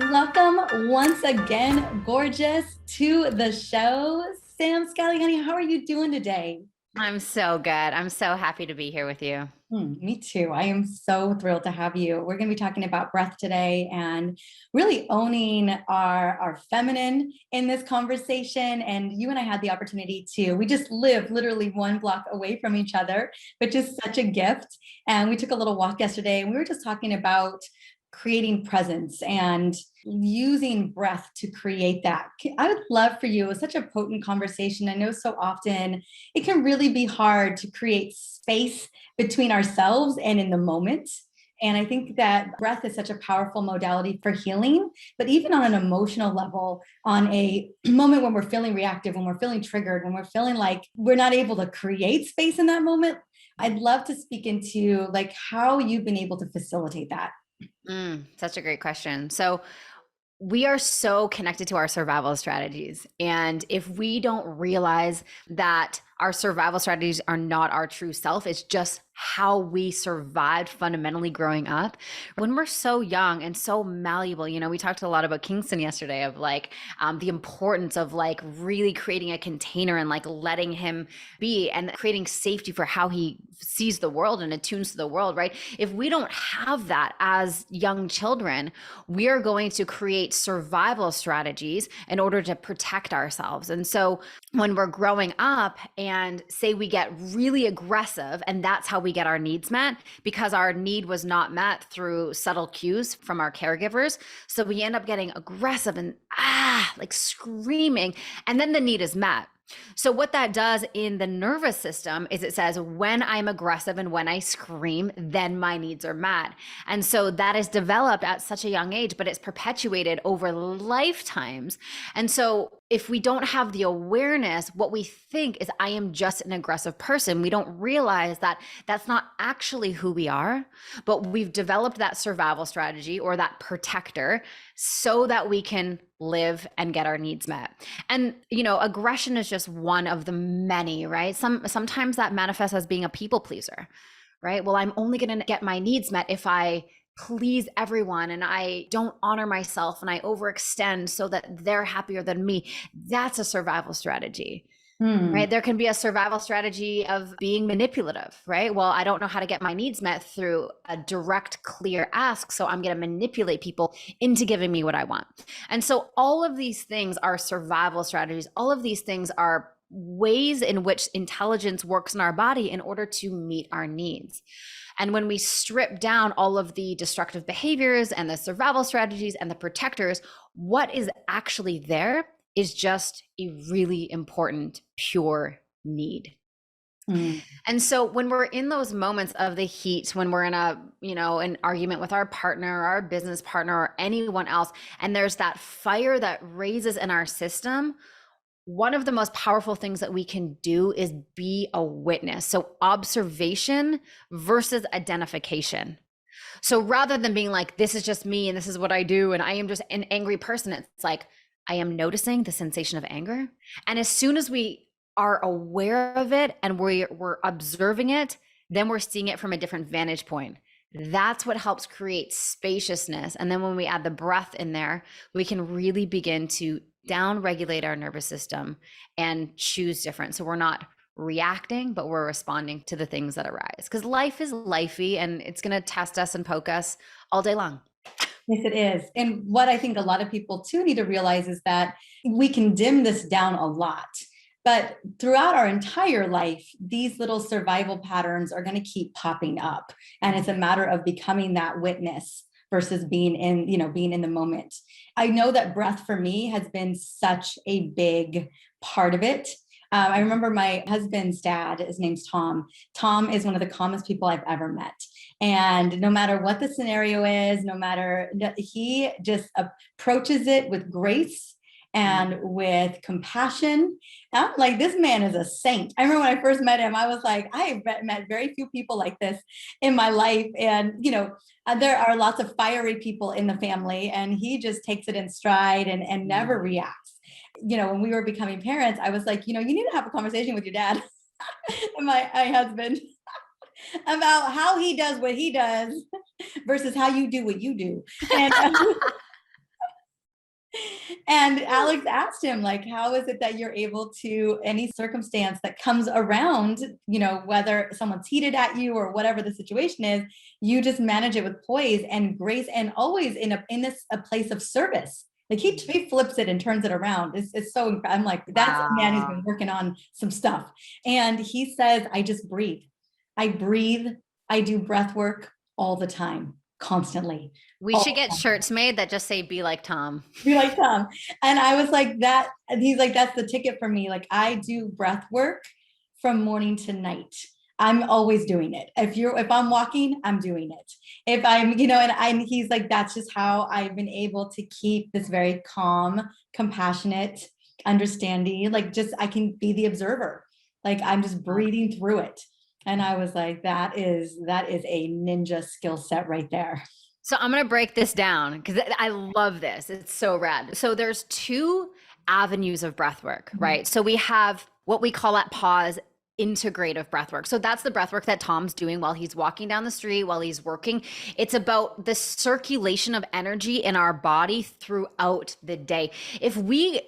Welcome once again, gorgeous, to the show. Sam Skelly, honey, how are you doing today? I'm so good. I'm so happy to be here with you. Me too. I am so thrilled to have you. We're going to be talking about breath today and really owning our feminine in this conversation. And you and I had the opportunity to, we just live literally one block away from each other, which is such a gift. And we took a little walk yesterday and we were just talking about creating presence and using breath to create that. I would love for you, it was such a potent conversation. I know so often it can really be hard to create space between ourselves and in the moment. And I think that breath is such a powerful modality for healing, but even on an emotional level, on a moment when we're feeling reactive, when we're feeling triggered, when we're feeling like we're not able to create space in that moment, I'd love to speak into like how you've been able to facilitate that. Such a great question. So, we are so connected to our survival strategies. And if we don't realize that our survival strategies are not our true self, it's just how we survived fundamentally growing up. When we're so young and so malleable, we talked a lot about Kingston yesterday of like the importance of like really creating a container and like letting him be and creating safety for how he sees the world and attunes to the world, right? If we don't have that as young children, we are going to create survival strategies in order to protect ourselves. And so when we're growing up and say we get really aggressive and that's how we get our needs met because our need was not met through subtle cues from our caregivers. So we end up getting aggressive and like screaming, and then the need is met. So what that does in the nervous system is it says, when I'm aggressive and when I scream, then my needs are met. And so that is developed at such a young age, but it's perpetuated over lifetimes. And so if we don't have the awareness, what we think is I am just an aggressive person. We don't realize that that's not actually who we are, but we've developed that survival strategy or that protector so that we can live and get our needs met. And aggression is just one of the many, right? Sometimes that manifests as being a people pleaser, right? Well, I'm only going to get my needs met if I please everyone and I don't honor myself and I overextend so that they're happier than me. That's a survival strategy. Hmm. Right. There can be a survival strategy of being manipulative, right? Well, I don't know how to get my needs met through a direct, clear ask. So I'm going to manipulate people into giving me what I want. And so all of these things are survival strategies. All of these things are ways in which intelligence works in our body in order to meet our needs. And when we strip down all of the destructive behaviors and the survival strategies and the protectors, what is actually there is just a really important, pure need. Hmm. And so when we're in those moments of the heat, when we're in an argument with our partner, our business partner, or anyone else, and there's that fire that raises in our system, one of the most powerful things that we can do is be a witness. So observation versus identification. So rather than being like, this is just me and this is what I do, and I am just an angry person, it's like, I am noticing the sensation of anger. And as soon as we are aware of it and we're observing it, then we're seeing it from a different vantage point. That's what helps create spaciousness. And then when we add the breath in there, we can really begin to down regulate our nervous system and choose different. So we're not reacting, but we're responding to the things that arise. Because life is lifey and it's going to test us and poke us all day long. Yes, it is. And what I think a lot of people too need to realize is that we can dim this down a lot. But throughout our entire life, these little survival patterns are going to keep popping up. And it's a matter of becoming that witness versus being in the moment. I know that breath for me has been such a big part of it. I remember my husband's dad, his name's Tom. Tom is one of the calmest people I've ever met. And no matter what the scenario is, he just approaches it with grace and with compassion. And I'm like, this man is a saint. I remember when I first met him, I was like, I have met very few people like this in my life. And, there are lots of fiery people in the family, and he just takes it in stride and never reacts. When we were becoming parents, I was like, you need to have a conversation with your dad and my husband about how he does what he does versus how you do what you do. And And Alex asked him, like, how is it that you're able to, any circumstance that comes around, whether someone's heated at you or whatever the situation is, you just manage it with poise and grace, and always in a place of service. Like he flips it and turns it around. It's so incredible. I'm like, that's a man who's been working on some stuff. And he says, I just breathe. I breathe. I do breath work all the time, constantly. We should get shirts made that just say, be like Tom. Be like Tom. And I was like that. And he's like, that's the ticket for me. Like I do breath work from morning to night. I'm always doing it. If I'm walking, I'm doing it. If I'm, and he's like, that's just how I've been able to keep this very calm, compassionate, understanding, like just, I can be the observer. Like I'm just breathing through it. And I was like, that is a ninja skill set right there. So I'm going to break this down because I love this. It's so rad. So there's two avenues of breath work, right? So we have what we call at pause integrative breath work. So that's the breath work that Tom's doing while he's walking down the street, while he's working. It's about the circulation of energy in our body throughout the day. If we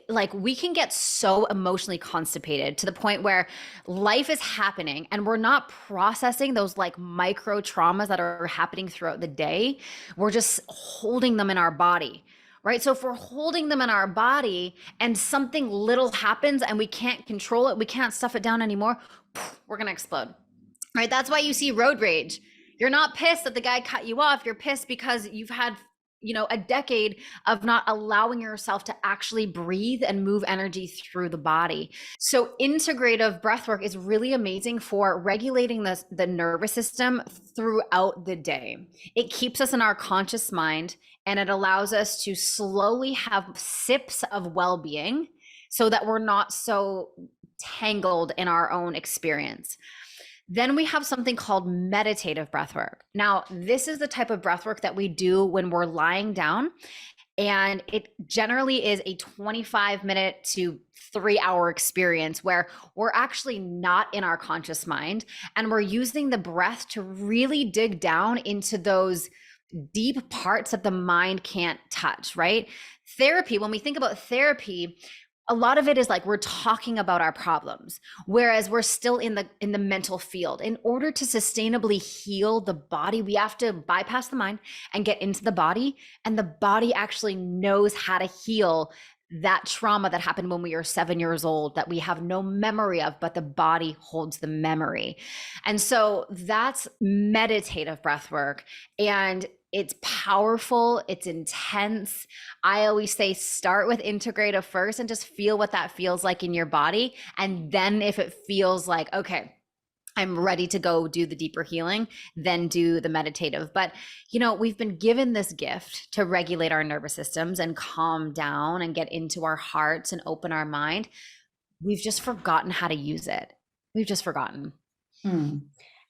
can get so emotionally constipated to the point where life is happening and we're not processing those like micro traumas that are happening throughout the day. We're just holding them in our body. Right. So if we're holding them in our body and something little happens and we can't control it, we can't stuff it down anymore, we're going to explode. Right. That's why you see road rage. You're not pissed that the guy cut you off. You're pissed because you've had, a decade of not allowing yourself to actually breathe and move energy through the body. So integrative breath work is really amazing for regulating the nervous system throughout the day. It keeps us in our conscious mind, and it allows us to slowly have sips of well-being so that we're not so tangled in our own experience. Then we have something called meditative breath work. Now, this is the type of breath work that we do when we're lying down, and it generally is a 25-minute to 3-hour experience where we're actually not in our conscious mind, and we're using the breath to really dig down into those deep parts that the mind can't touch, right? Therapy, when we think about therapy, a lot of it is like we're talking about our problems, whereas we're still in the mental field. In order to sustainably heal the body, we have to bypass the mind and get into the body, and the body actually knows how to heal that trauma that happened when we were 7 years old that we have no memory of, but the body holds the memory. And so that's meditative breath work. And it's powerful, it's intense. I always say start with integrative first and just feel what that feels like in your body. And then if it feels like, okay, I'm ready to go do the deeper healing, then do the meditative. But, we've been given this gift to regulate our nervous systems and calm down and get into our hearts and open our mind. We've just forgotten how to use it. We've just forgotten.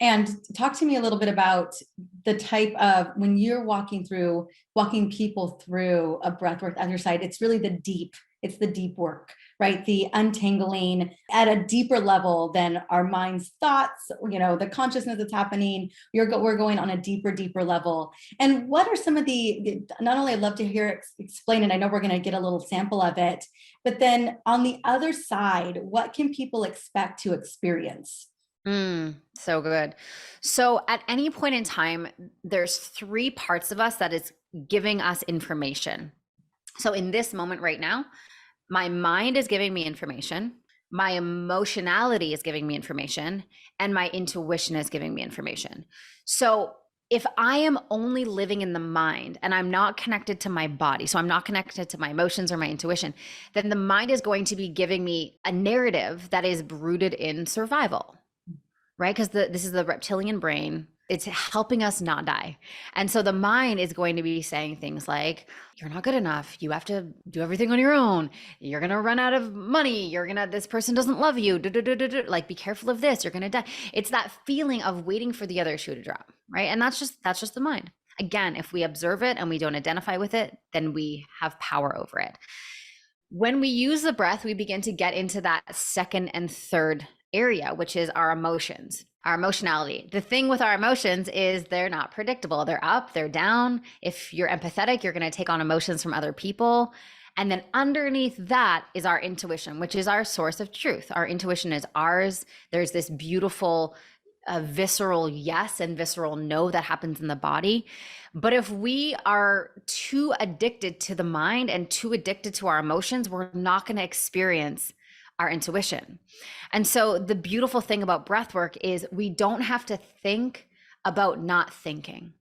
And talk to me a little bit about the type of, when you're walking people through a breathwork exercise, it's really the deep work, right? The untangling at a deeper level than our mind's thoughts, the consciousness that's happening. We're going on a deeper level. And what are some of not only I'd love to hear it explain it, I know we're going to get a little sample of it, but then on the other side, what can people expect to experience? So good. So at any point in time, there's 3 parts of us that is giving us information. So in this moment right now, my mind is giving me information, my emotionality is giving me information, and my intuition is giving me information. So if I am only living in the mind and I'm not connected to my body, so I'm not connected to my emotions or my intuition, then the mind is going to be giving me a narrative that is rooted in survival. Right? Because this is the reptilian brain. It's helping us not die. And so the mind is going to be saying things like, you're not good enough. You have to do everything on your own. You're going to run out of money. This person doesn't love you. Like, be careful of this. You're going to die. It's that feeling of waiting for the other shoe to drop. Right? And that's just the mind. Again, if we observe it and we don't identify with it, then we have power over it. When we use the breath, we begin to get into that second and third area, which is our emotions, our emotionality. The thing with our emotions is they're not predictable. They're up, they're down. If you're empathetic, you're going to take on emotions from other people. And then underneath that is our intuition, which is our source of truth. Our intuition is ours. There's this beautiful visceral yes and visceral no that happens in the body. But if we are too addicted to the mind and too addicted to our emotions, we're not going to experience our intuition. And so the beautiful thing about breath work is we don't have to think about not thinking.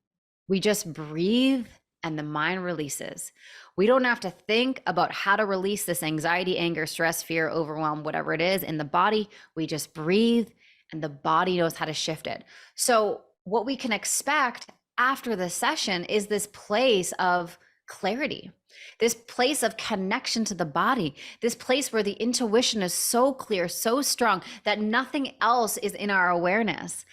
We just breathe and the mind releases. We don't have to think about how to release this anxiety, anger, stress, fear, overwhelm, whatever it is in the body. We just breathe and the body knows how to shift it. So what we can expect after the session is this place of clarity, this place of connection to the body, this place where the intuition is so clear, so strong that nothing else is in our awareness.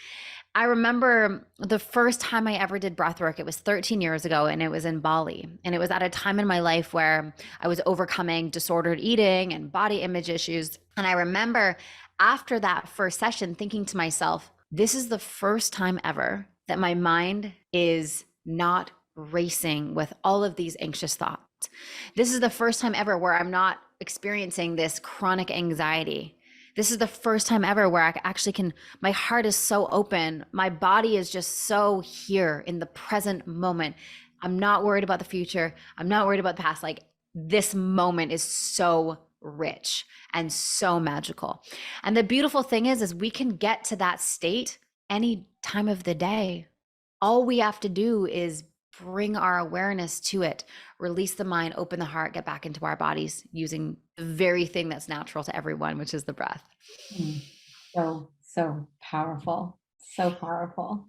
I remember the first time I ever did breath work, it was 13 years ago, and it was in Bali. And it was at a time in my life where I was overcoming disordered eating and body image issues. And I remember after that first session thinking to myself, this is the first time ever that my mind is not racing with all of these anxious thoughts. This is the first time ever where I'm not experiencing this chronic anxiety. This is the first time ever where I actually can, my heart is so open. My body is just so here in the present moment. I'm not worried about the future. I'm not worried about the past. Like, this moment is so rich and so magical. And the beautiful thing is we can get to that state any time of the day. All we have to do is bring our awareness to it, release the mind, open the heart, get back into our bodies using the very thing that's natural to everyone, which is the breath. So powerful. So powerful.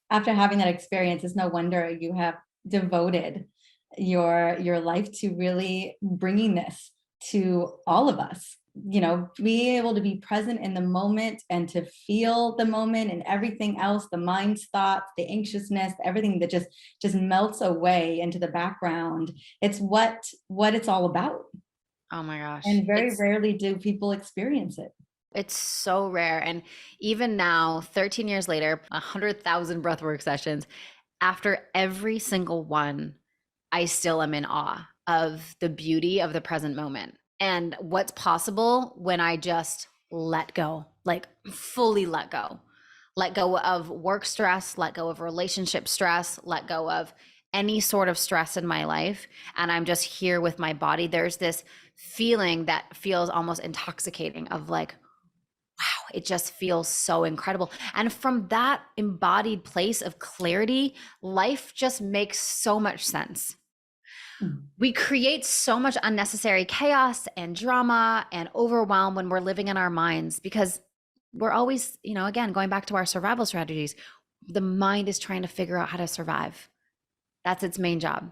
After having that experience, it's no wonder you have devoted your life to really bringing this to all of us. You know, being able to be present in the moment and to feel the moment and everything else, the mind's thoughts, the anxiousness, everything that just melts away into the background. It's what it's all about. Oh my gosh. And very rarely do people experience it. It's so rare. And even now, 13 years later, 100,000 breathwork sessions, after every single one, I still am in awe of the beauty of the present moment and what's possible when I just let go, like fully let go of work stress, let go of relationship stress, let go of any sort of stress in my life. And I'm just here with my body. There's this feeling that feels almost intoxicating of like, wow, it just feels so incredible. And from that embodied place of clarity, life just makes so much sense. We create so much unnecessary chaos and drama and overwhelm when we're living in our minds because we're always, again, going back to our survival strategies, the mind is trying to figure out how to survive. That's its main job.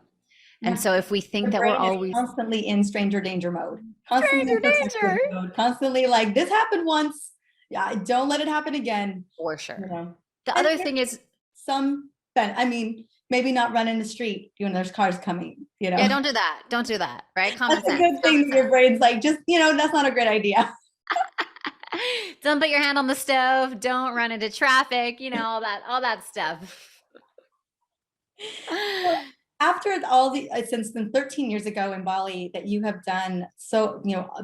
Yeah. And so if we think that we're always constantly in stranger danger mode, constantly mode, constantly like, this happened once. Yeah, don't let it happen again. For sure. The other thing is maybe not run in the street when there's cars coming, Yeah, don't do that. Don't do that, right? Common sense. That's a good thing that your brain's like, just, that's not a great idea. Don't put your hand on the stove. Don't run into traffic, all that stuff. Well, after since the 13 years ago in Bali that you have done,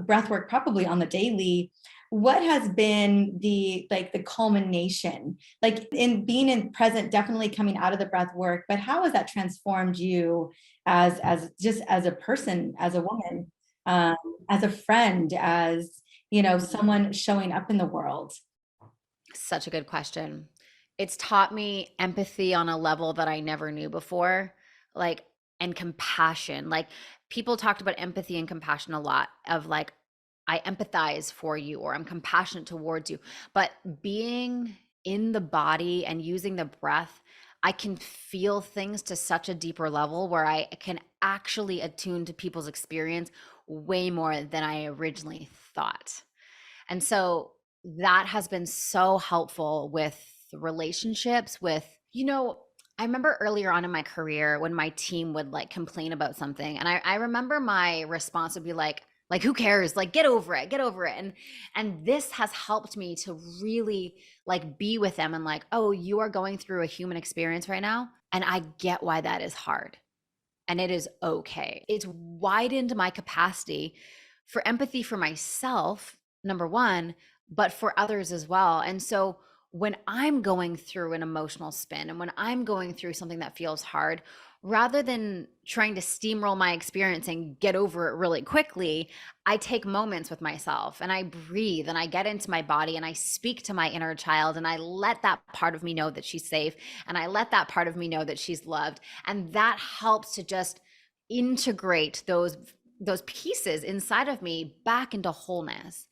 breath work probably on the daily, what has been the culmination, like in being in present, definitely coming out of the breath work, but how has that transformed you as a person, as a woman, as a friend, as, someone showing up in the world? Such a good question. It's taught me empathy on a level that I never knew before, and compassion. Like, people talked about empathy and compassion a lot of like, I empathize for you, or I'm compassionate towards you. But being in the body and using the breath, I can feel things to such a deeper level where I can actually attune to people's experience way more than I originally thought. And so that has been so helpful with relationships I remember earlier on in my career when my team would complain about something. And I remember my response would be like, who cares? Get over it. And this has helped me to really be with them and oh, you are going through a human experience right now. And I get why that is hard. and it is okay. It's widened my capacity for empathy for myself, number one, but for others as well. And so when I'm going through an emotional spin and when I'm going through something that feels hard, rather than trying to steamroll my experience and get over it really quickly, I take moments with myself and I breathe and I get into my body and I speak to my inner child and I let that part of me know that she's safe and I let that part of me know that she's loved. And that helps to just integrate those pieces inside of me back into wholeness.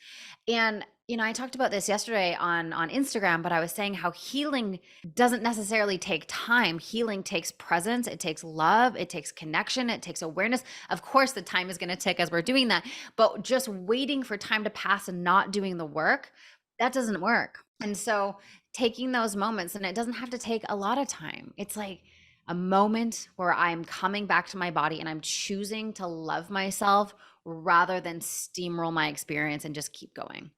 And I talked about this yesterday on Instagram, but I was saying how healing doesn't necessarily take time. Healing takes presence, it takes love, it takes connection, it takes awareness. Of course, the time is going to tick as we're doing that, but just waiting for time to pass and not doing the work, that doesn't work. And so taking those moments, and it doesn't have to take a lot of time. It's like a moment where I'm coming back to my body and I'm choosing to love myself rather than steamroll my experience and just keep going.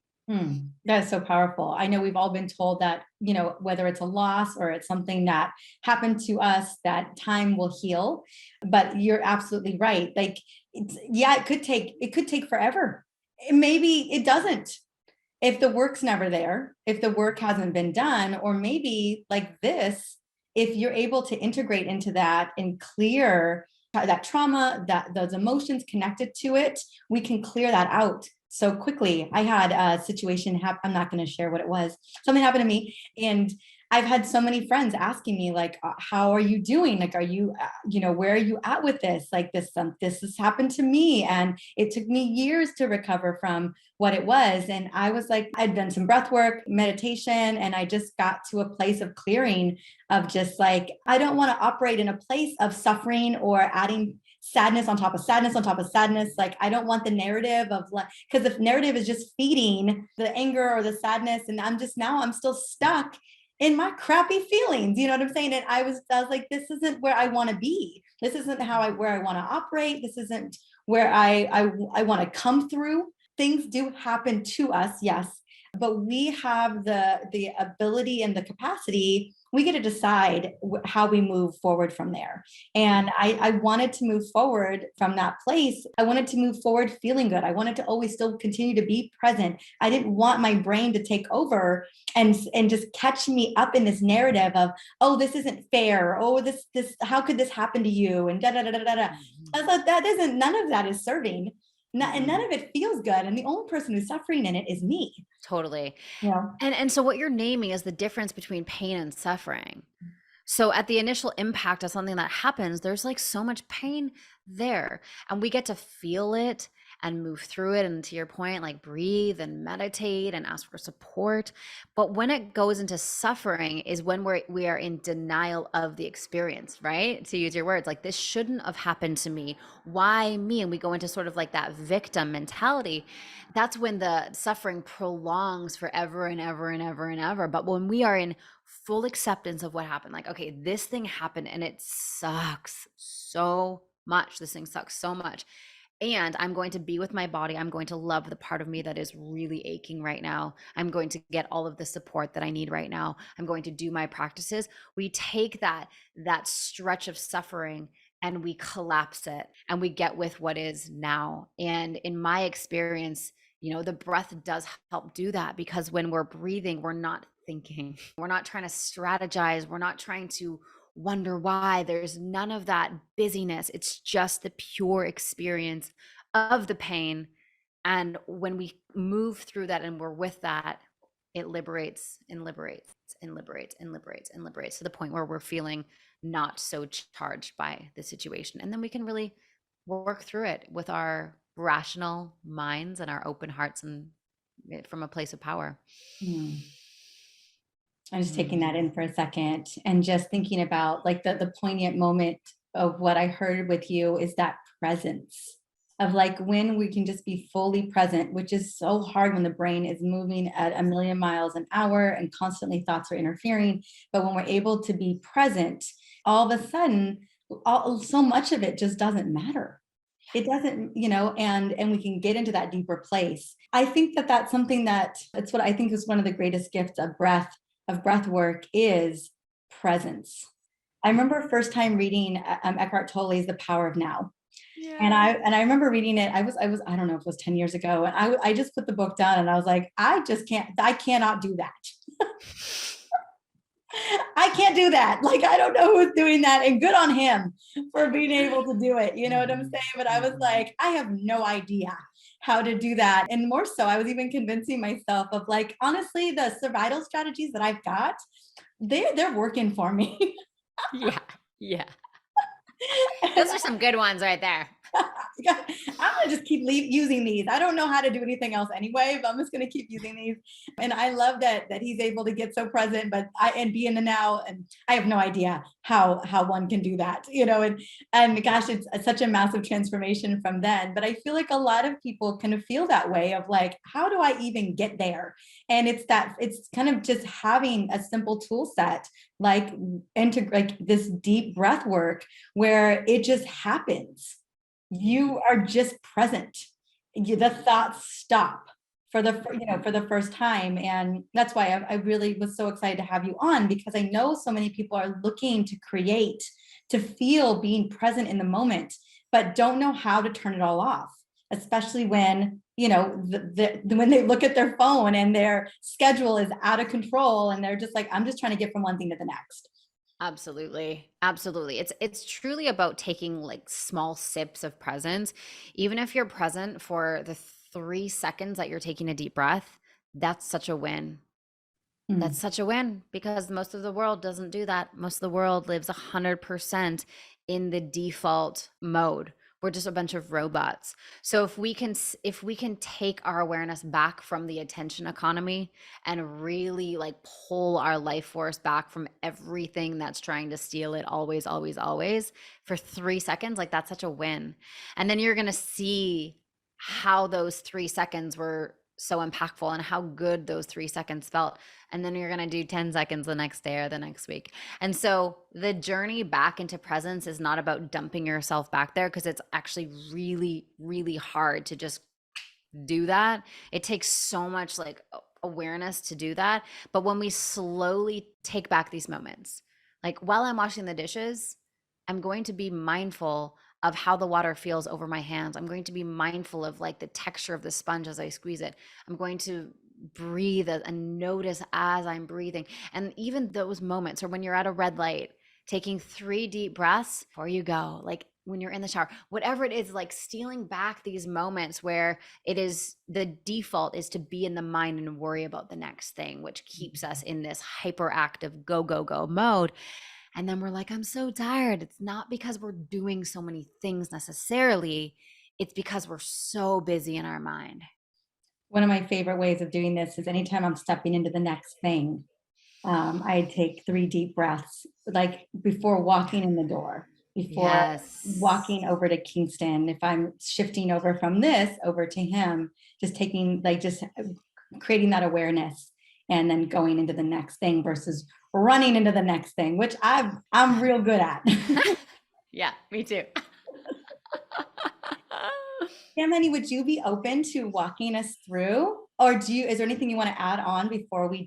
That is so powerful. I know we've all been told that, whether it's a loss or it's something that happened to us, that time will heal. But you're absolutely right. Like, it could take forever. Maybe it doesn't. If the work's never there, if the work hasn't been done, or maybe like this, if you're able to integrate into that and clear that trauma, that those emotions connected to it, we can clear that out so quickly. I had a situation happen. I'm not going to share what it was. Something happened to me, and I've had so many friends asking me like, how are you doing? Like, are you, where are you at with this? Like this has happened to me. And it took me years to recover from what it was. And I was like, I'd done some breath work, meditation, and I just got to a place of clearing, of just like, I don't want to operate in a place of suffering or adding sadness on top of sadness on top of sadness. Like, I don't want the narrative of like, because if narrative is just feeding the anger or the sadness, and I'm still stuck in my crappy feelings. You know what I'm saying? And I was like, this isn't where I want to be. This isn't where I want to operate. This isn't where I want to come through. Things do happen to us, yes, but we have the ability and the capacity. We get to decide how we move forward from there. And I wanted to move forward from that place. I wanted to move forward feeling good. I wanted to always still continue to be present. I didn't want my brain to take over and just catch me up in this narrative of, oh, this isn't fair. Oh, this, how could this happen to you? And da da da da da. I was like, none of that is serving. And none of it feels good. And the only person who's suffering in it is me. Totally. Yeah. And so what you're naming is the difference between pain and suffering. So at the initial impact of something that happens, there's like so much pain there, and we get to feel it and move through it. And to your point, like breathe and meditate and ask for support. But when it goes into suffering is when we are in denial of the experience, right? To use your words, like, this shouldn't have happened to me. Why me? And we go into sort of like that victim mentality. That's when the suffering prolongs forever and ever and ever and ever. But when we are in full acceptance of what happened, like, okay, this thing happened and it sucks so much. This thing sucks so much. And I'm going to be with my body. I'm going to love the part of me that is really aching right now. I'm going to get all of the support that I need right now. I'm going to do my practices. We take that stretch of suffering and we collapse it and we get with what is now. And in my experience, the breath does help do that, because when we're breathing, we're not thinking. We're not trying to strategize. We're not trying to wonder why. There's none of that busyness. It's just the pure experience of the pain. And when we move through that and we're with that, it liberates and liberates and liberates and liberates and liberates to the point where we're feeling not so charged by the situation. And then we can really work through it with our rational minds and our open hearts, and from a place of power. I'm just taking that in for a second and just thinking about like the poignant moment of what I heard with you is that presence of like when we can just be fully present, which is so hard when the brain is moving at a million miles an hour and constantly thoughts are interfering. But when we're able to be present, all of a sudden, so much of it just doesn't matter. It doesn't, and we can get into that deeper place. I think that's something that's what I think is one of the greatest gifts of breath work is presence. I remember first time reading Eckhart Tolle's The Power of Now. And Yeah. I remember reading it. I don't know if it was 10 years ago. And I just put the book down and I was like, I cannot do that. I can't do that. Like, I don't know who's doing that. And good on him for being able to do it. You know what I'm saying? But I was like, I have no idea how to do that. And more so, I was even convincing myself of like, honestly, the survival strategies that I've got, they're working for me. Yeah. Yeah. Those are some good ones right there. I'm gonna just keep using these. I don't know how to do anything else anyway, but I'm just gonna keep using these. And I love that he's able to get so present, but and be in the now. And I have no idea how one can do that, you know. And gosh, it's such a massive transformation from then. But I feel like a lot of people kind of feel that way of like, how do I even get there? And it's kind of just having a simple tool set like like this deep breath work where it just happens. You are just present. The thoughts stop for the first time. And that's why I really was so excited to have you on, because I know so many people are looking to create, to feel being present in the moment, but don't know how to turn it all off, especially when when they look at their phone and their schedule is out of control and they're just like, I'm just trying to get from one thing to the next. Absolutely. Absolutely. It's truly about taking like small sips of presence. Even if you're present for the 3 seconds that you're taking a deep breath, that's such a win. That's Mm. such a win because most of the world doesn't do that. Most of the world lives 100% in the default mode. We're just a bunch of robots. So if we can take our awareness back from the attention economy and really like pull our life force back from everything that's trying to steal it always always always for 3 seconds, like that's such a win. And then you're going to see how those 3 seconds were so impactful and how good those 3 seconds felt, and then you're going to do 10 seconds the next day or the next week. And so the journey back into presence is not about dumping yourself back there, because it's actually really, really hard to just do that. It takes so much like awareness to do that. But when we slowly take back these moments, like while I'm washing the dishes, I'm going to be mindful of how the water feels over my hands. I'm going to be mindful of like the texture of the sponge as I squeeze it. I'm going to breathe and notice as I'm breathing. And even those moments, or when you're at a red light, taking 3 deep breaths before you go, like when you're in the shower, whatever it is, like stealing back these moments where it is the default is to be in the mind and worry about the next thing, which keeps us in this hyperactive go, go, go mode. And then we're like, I'm so tired. It's not because we're doing so many things necessarily, it's because we're so busy in our mind. One of my favorite ways of doing this is anytime I'm stepping into the next thing, I take 3 deep breaths, like before walking in the door, before Yes. walking over to Kingston. If I'm shifting over from this over to him, just taking like just creating that awareness and then going into the next thing versus running into the next thing, which I'm real good at. Yeah, me too. Melanie, would you be open to walking us through, or is there anything you want to add on before we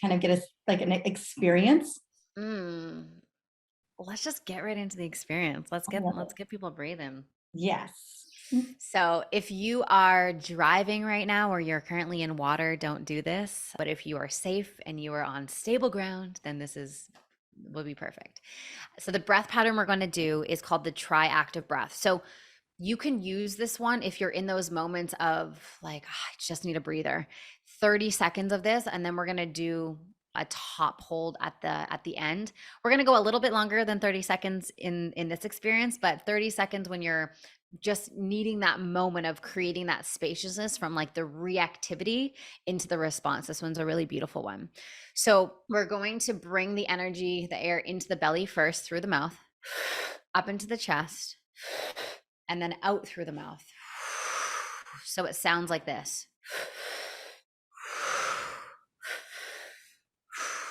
kind of get us like an experience? Mm, let's just get right into the experience. Let's I get love let's it. get people breathing. Yes. So, if you are driving right now or you're currently in water, don't do this. But if you are safe and you are on stable ground, then this is will be perfect. So, the breath pattern we're going to do is called the triactive breath. So, you can use this one if you're in those moments of like, "Ah, I just need a breather." 30 seconds of this, and then we're going to do a top hold at the end. We're going to go a little bit longer than 30 seconds in this experience, but 30 seconds when you're just needing that moment of creating that spaciousness from like the reactivity into the response. This one's a really beautiful one. So we're going to bring the energy, the air into the belly first through the mouth, up into the chest, and then out through the mouth. So it sounds like this.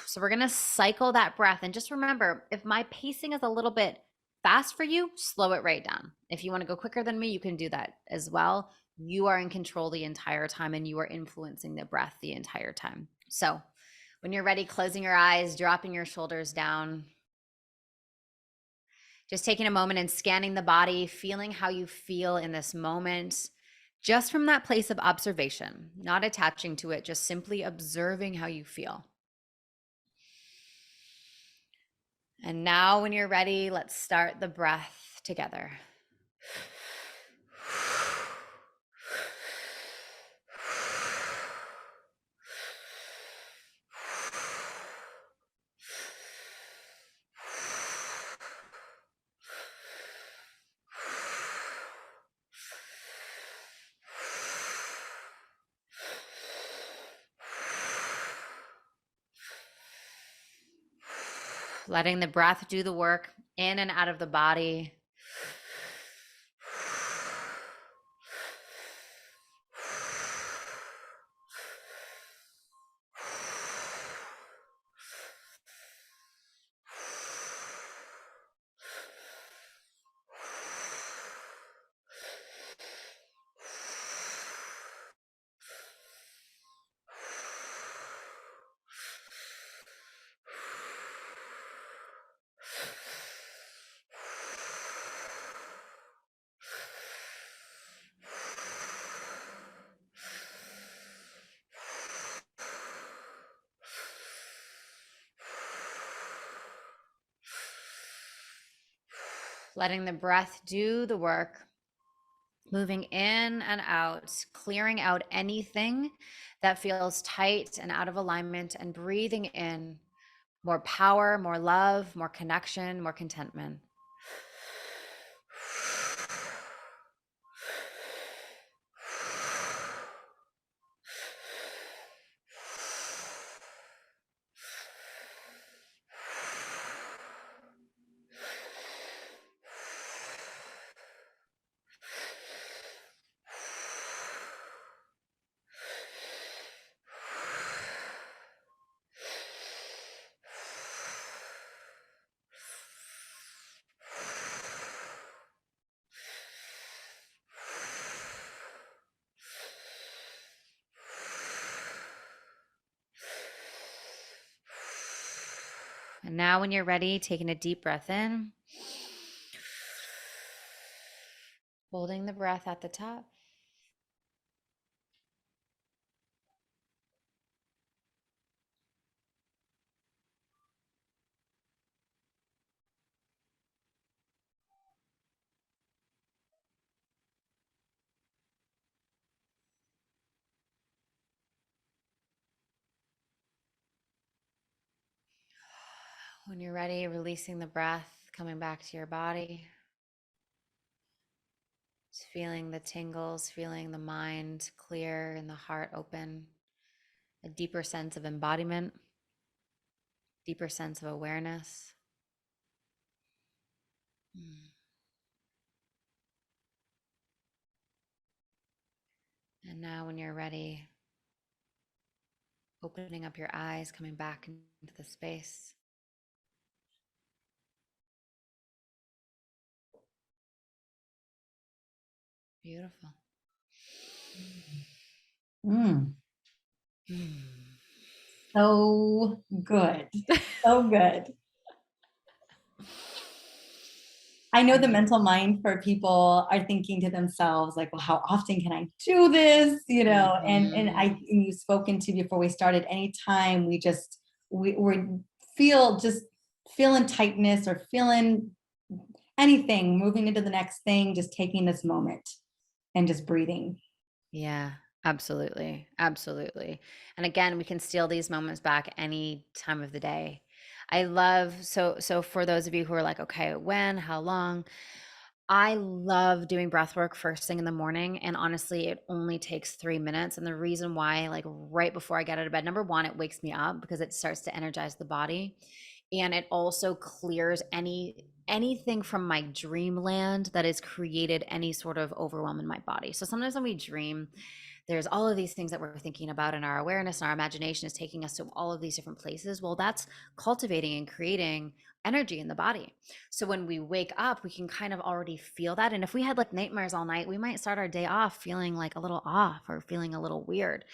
So we're going to cycle that breath. And just remember, if my pacing is a little bit fast for you, slow it right down. If you want to go quicker than me, you can do that as well. You are in control the entire time and you are influencing the breath the entire time. So when you're ready, closing your eyes, dropping your shoulders down, Just taking a moment and scanning the body, feeling how you feel in this moment, just from that place of observation, not attaching to it, just simply observing how you feel. And now, when you're ready, let's start the breath together. Letting the breath do the work in and out of the body. Letting the breath do the work, moving in and out, clearing out anything that feels tight and out of alignment, and breathing in more power, more love, more connection, more contentment. And now, when you're ready, taking a deep breath in, holding the breath at the top. When you're ready, releasing the breath, coming back to your body. Just feeling the tingles, feeling the mind clear and the heart open. A deeper sense of embodiment, deeper sense of awareness. And now, when you're ready, opening up your eyes, coming back into the space. Beautiful. Mm, Mm. so good. So good. I know the mental mind for people are thinking to themselves, like, well, how often can I do this? And you've spoken to before we started, anytime we feel just feeling tightness or feeling anything, moving into the next thing, just taking this moment and just breathing. Yeah, absolutely. Absolutely. And again, we can steal these moments back any time of the day. I love so for those of you who are like, okay, when, how long? I love doing breath work first thing in the morning. And honestly, it only takes 3 minutes. And the reason why, like right before I get out of bed, number one, it wakes me up because it starts to energize the body. And it also clears anything from my dreamland that has created any sort of overwhelm in my body. So sometimes when we dream, there's all of these things that we're thinking about, and our awareness and our imagination is taking us to all of these different places. Well, that's cultivating and creating energy in the body. So when we wake up, we can kind of already feel that. And if we had like nightmares all night, we might start our day off feeling like a little off or feeling a little weird.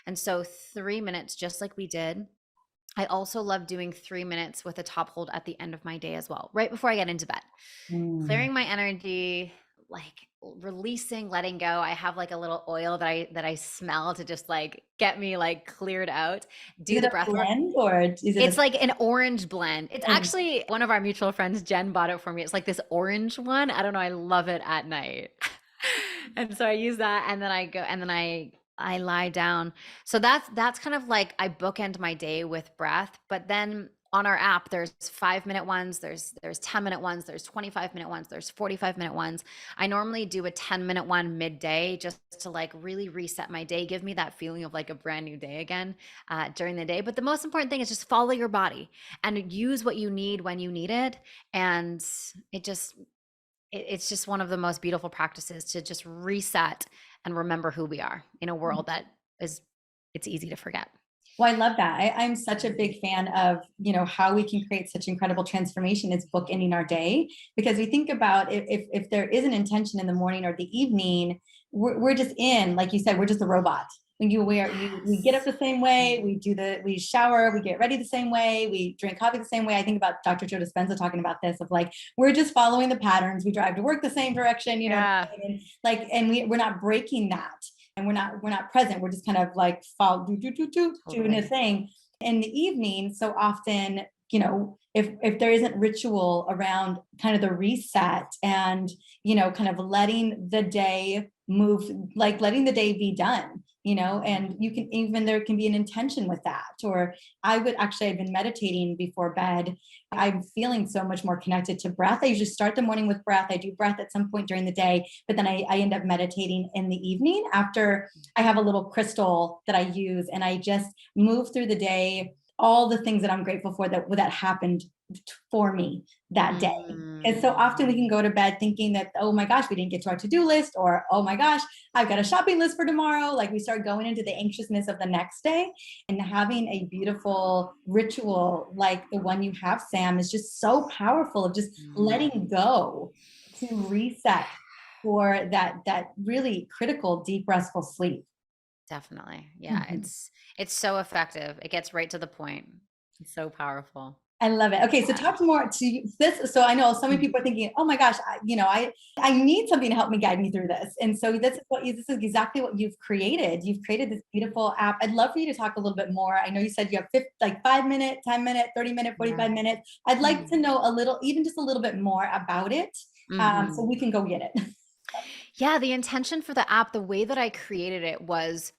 And so 3 minutes, just like we did I also love doing 3 minutes with a top hold at the end of my day as well, right before I get into bed. Mm. Clearing my energy, like releasing, letting go. I have like a little oil that I smell to just like get me like cleared out. Is Do it the a breath work. blend or is it It's a like an orange blend. It's blend? actually one of our mutual friends, Jen, bought it for me. It's like this orange one. I don't know. I love it at night. And so I use that and then I go and then I lie down. So that's kind of like I bookend my day with breath, but then on our app there's 5 minute ones, there's 10 minute ones, there's 25 minute ones, there's 45 minute ones. I normally do a 10 minute one midday just to like really reset my day, give me that feeling of like a brand new day again during the day. But the most important thing is just follow your body and use what you need when you need it. And it just it's just one of the most beautiful practices to just reset and remember who we are in a world that is it's easy to forget. Well, I love that. I'm such a big fan of, how we can create such incredible transformation is bookending our day. Because we think about if there is an intention in the morning or the evening, we're just in, like you said, we're just a robot. We get up Yes. the same way, we shower, we get ready the same way, we drink coffee the same way. I think about Dr. Joe Dispenza talking about this of like, we're just following the patterns. We drive to work the same direction, Yeah. and like, and we're not breaking that, and we're not present. We're just kind of like follow doing a Totally. thing in the evening. So often, if there isn't ritual around kind of the reset and kind of letting the day move, like letting the day be done, and you can even, there can be an intention with that. Or I've been meditating before bed. I'm feeling so much more connected to breath. I usually start the morning with breath. I do breath at some point during the day, but then I end up meditating in the evening after. I have a little crystal that I use, and I just move through the day, all the things that I'm grateful for that happened for me that day. And so often we can Mm. go to bed thinking that, oh my gosh, we didn't get to our to-do list, or oh my gosh, I've got a shopping list for tomorrow. Like we start going into the anxiousness of the next day. And having a beautiful ritual like the one you have, Sam, is just so powerful of just Mm. letting go to reset for that really critical, deep, restful sleep. Definitely. Yeah, Mhm. it's so effective. It gets right to the point. It's so powerful. I love it. Okay, so Yeah. talk more to this. So I know so many people are thinking, "Oh my gosh, I need something to help me guide me through this." And so this is exactly what you've created. You've created this beautiful app. I'd love for you to talk a little bit more. I know you said you have like 5 minute, 10 minute, 30 minute, Yeah. 45 minutes. I'd like to know a little, even just a little bit more about it, so Mhm. we can go get it. Yeah, the intention for the app, the way that I created it was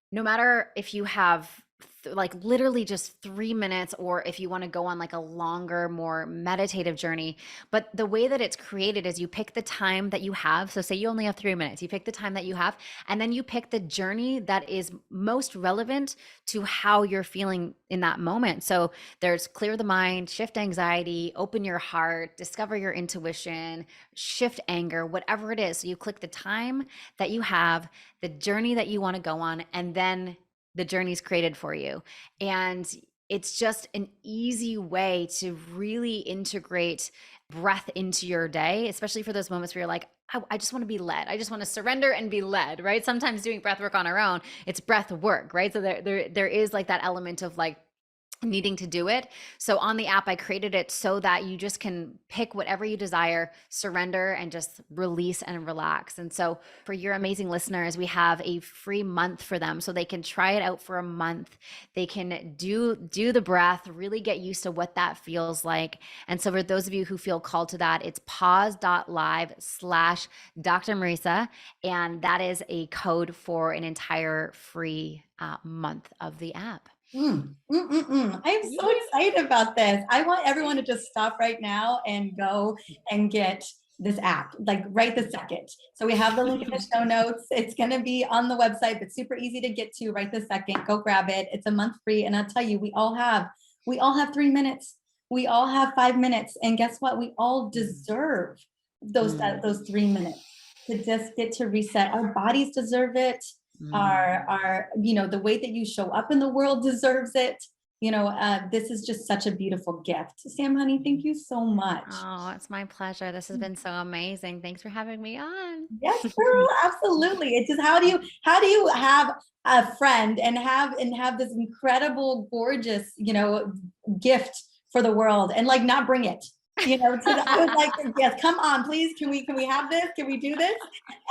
no matter if you have like literally just 3 minutes or if you want to go on like a longer, more meditative journey. But the way that it's created is you pick the time that you have. So, say you only have 3 minutes, you pick the time that you have, and then you pick the journey that is most relevant to how you're feeling in that moment. So, there's clear the mind, shift anxiety, open your heart, discover your intuition, shift anger, whatever it is. So, you click the time that you have, the journey that you want to go on, and then the journey's created for you. And it's just an easy way to really integrate breath into your day, especially for those moments where you're like, I just want to be led. I just want to surrender and be led, right? Sometimes doing breath work on our own, it's breath work, right? So there is like that element of like needing to do it. So on the app, I created it so that you just can pick whatever you desire, surrender, and just release and relax. And so for your amazing listeners, we have a free month for them so they can try it out for a month. They can do the breath, really get used to what that feels like. And so for those of you who feel called to that, it's pause.live/Dr. Mariza. And that is a code for an entire free month of the app. I'm so excited about this. I want everyone to just stop right now and go and get this app, like right this second. So we have the link in the show notes. It's going to be on the website, but super easy to get to right this second. Go grab it. It's a month free. And I'll tell you, we all have 3 minutes. We all have 5 minutes. And guess what? We all deserve those 3 minutes to just get to reset. Our bodies deserve it. Mm. Our the way that you show up in the world deserves it. This is just such a beautiful gift. Sam, honey, thank you so much. Oh, it's my pleasure. This has been so amazing. Thanks for having me on. Yes, girl, absolutely. It's just how do you have a friend and have this incredible, gorgeous, gift for the world and like not bring it, I was like, yes, come on, please. Can we have this? Can we do this?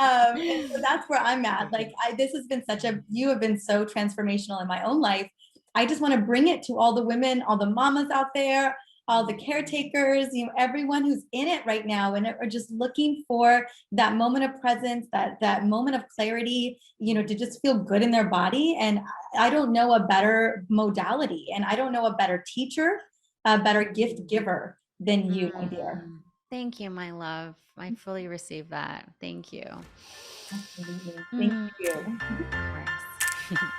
And so that's where I'm at. Like this has been you have been so transformational in my own life. I just want to bring it to all the women, all the mamas out there, all the caretakers, everyone who's in it right now and are just looking for that moment of presence, that moment of clarity, to just feel good in their body. And I don't know a better modality, and I don't know a better teacher, a better gift giver than you, my dear. Thank you, my love. I fully receive that. Thank you. Absolutely. Thank you. Of course.